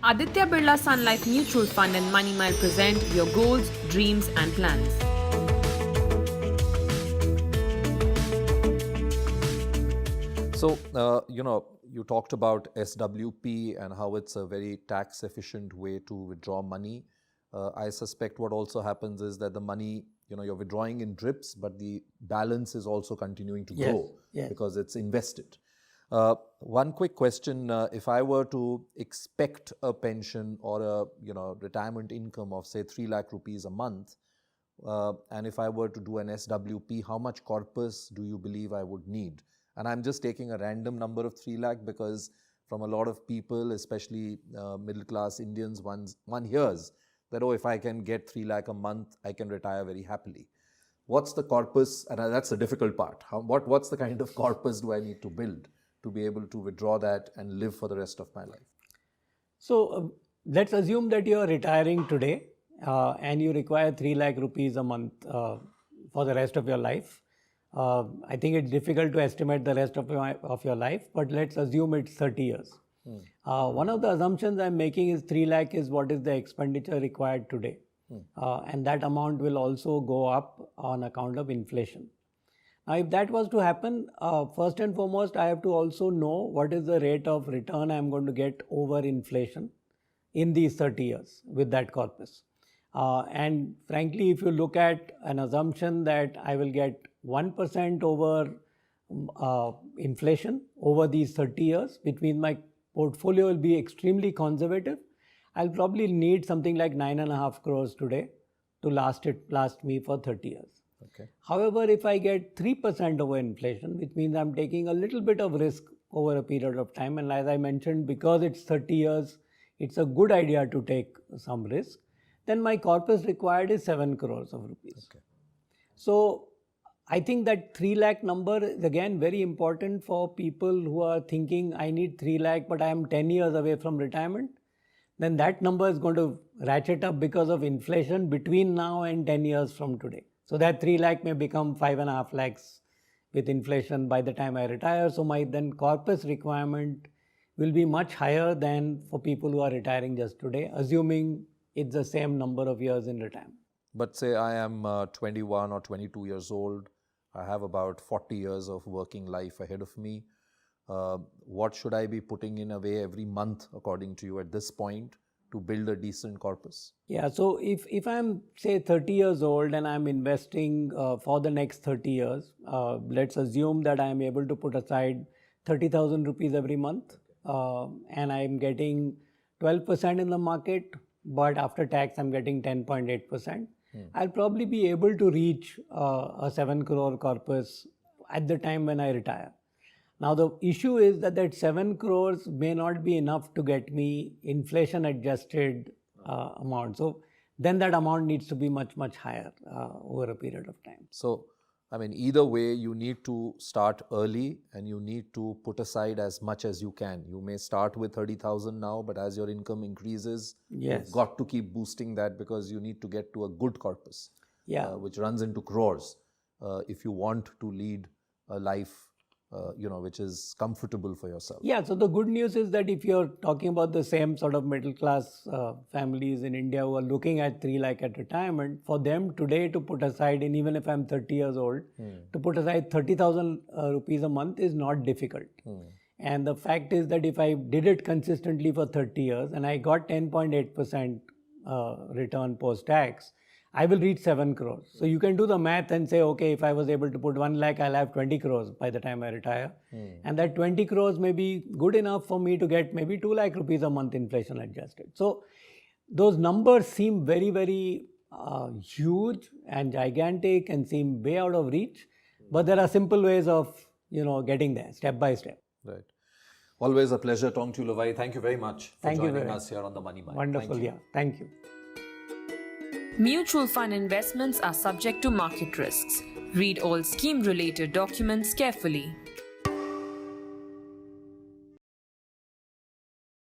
Aditya Birla Sun Life Mutual Fund and Money Mile present your goals, dreams and plans. So, you talked about SWP and how it's a very tax efficient way to withdraw money. I suspect what also happens is that the money, you're withdrawing in drips, but the balance is also continuing to grow because it's invested. One quick question, if I were to expect a pension or a retirement income of say 3 lakh rupees a month, and if I were to do an SWP, how much corpus do you believe I would need? And I'm just taking a random number of 3 lakh because from a lot of people, especially middle class Indians, one hears that, oh, if I can get 3 lakh a month, I can retire very happily. What's the corpus? And that's the difficult part. What's the kind of corpus do I need to build to be able to withdraw that and live for the rest of my life? So let's assume that you are retiring today and you require 3 lakh rupees a month for the rest of your life. I think it's difficult to estimate the rest of your life, but let's assume it's 30 years. One of the assumptions I'm making is 3 lakh is what is the expenditure required today. And that amount will also go up on account of inflation. Now, if that was to happen, first and foremost, I have to also know what is the rate of return I'm going to get over inflation in these 30 years with that corpus. And frankly, if you look at an assumption that I will get 1% over inflation over these 30 years, which means my portfolio will be extremely conservative, I'll probably need something like 9.5 crores today to last me for 30 years. Okay. However, if I get 3% over inflation, which means I'm taking a little bit of risk over a period of time, and as I mentioned, because it's 30 years, it's a good idea to take some risk, then my corpus required is 7 crores of rupees. Okay. So I think that 3 lakh number is again very important for people who are thinking I need 3 lakh but I am 10 years away from retirement. Then that number is going to ratchet up because of inflation between now and 10 years from today. So that 3 lakh may become 5.5 lakhs with inflation by the time I retire. So my then corpus requirement will be much higher than for people who are retiring just today, assuming it's the same number of years in retirement. But say I am 21 or 22 years old. I have about 40 years of working life ahead of me. What should I be putting in away every month, according to you, at this point to build a decent corpus? Yeah, so if I'm, say, 30 years old and I'm investing for the next 30 years, let's assume that I'm able to put aside 30,000 rupees every month and I'm getting 12% in the market, but after tax I'm getting 10.8%. I'll probably be able to reach a 7 crore corpus at the time when I retire. Now the issue is that 7 crores may not be enough to get me inflation adjusted amount. So then that amount needs to be much, much higher over a period of time. So, I mean, either way, you need to start early and you need to put aside as much as you can. You may start with 30,000 now, but as your income increases, you've got to keep boosting that because you need to get to a good corpus, which runs into crores if you want to lead a life which is comfortable for yourself. Yeah, so the good news is that if you're talking about the same sort of middle class families in India who are looking at 3 lakh at retirement, for them today to put aside, and even if I'm 30 years old, to put aside 30,000 rupees a month is not difficult. And the fact is that if I did it consistently for 30 years and I got 10.8% return post-tax, I will reach 7 crores. So you can do the math and say, okay, if I was able to put 1 lakh, I'll have 20 crores by the time I retire. And that 20 crores may be good enough for me to get maybe 2 lakh rupees a month inflation adjusted. So those numbers seem very, very huge and gigantic and seem way out of reach. But there are simple ways of, getting there step by step. Right. Always a pleasure talking to you, Lovaie. Thank you very much for joining us here on the Money Mile. Wonderful, Thank you. Mutual fund investments are subject to market risks. Read all scheme-related documents carefully.